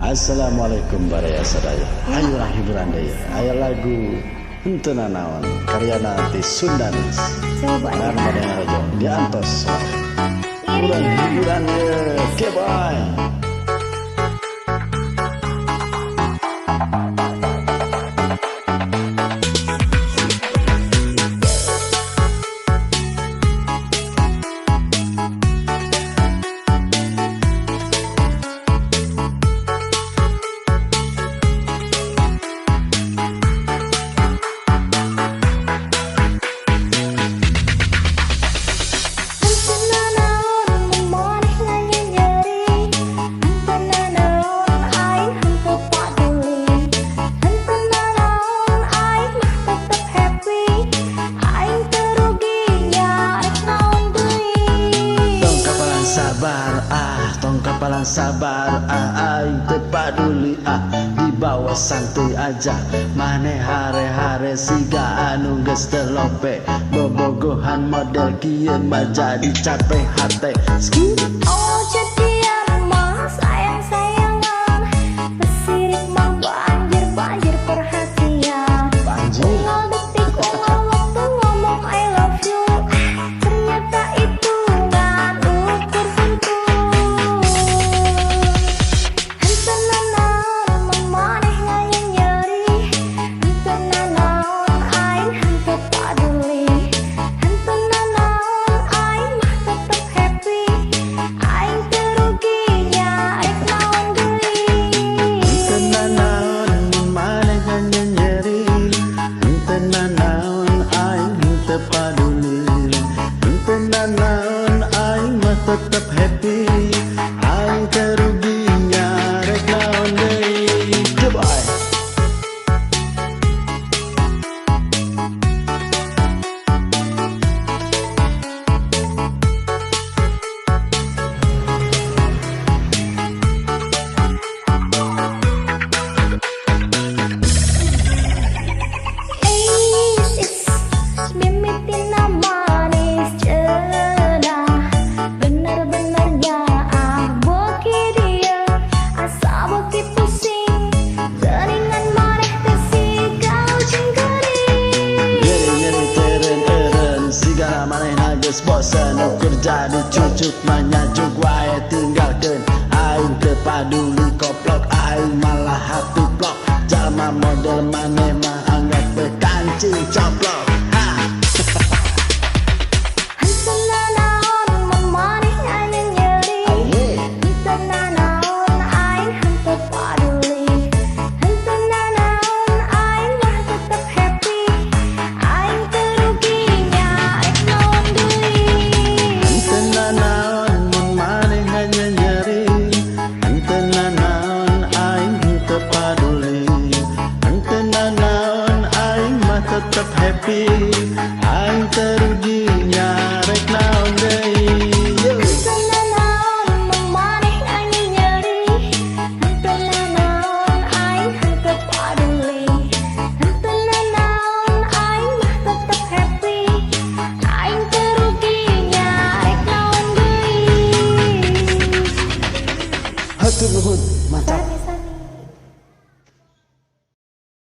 Assalamualaikum baraya sadaya. Ayolah hiburan daya. Aya lagu henteu nanaon karyana ti Sundanis. Coba Nan Madang Rajo diantos. Hiburan hiburan ye. Kebay. Tong kapalan sabar aing teu paduli dibawa santuy aja maneh hare-hare siga anu geus teu lope bobogohan model kieu mah jadi capek hate. oh jadian mah sayang-sayangan, pesirik mah banjir perhatian, unggal detik unggal waktu ngomong I love you, ternyata itu ngan ukur tentu. Henteu nanaon maneh nganyeng nyeri, henteu nanaon aing henteu paduli, henteu nanaon aing mah tetep happy, aing teu rugi nyarek naon deui. Henteu nanaon maneh nganyeng nyeri, henteu nanaon aing henteu paduli, henteu nanaon aing mah tetep happy, aing teu rugi nyarek naon deui. Goodbye. Mimitina manis cenah, bener-benernya beki dia, asa beki pusing, geuningan maneh teh sigal cingkering. Nyeri-nyeri teureun-eureun sigana manehna geus bosen ukur jadi cucuk mah nya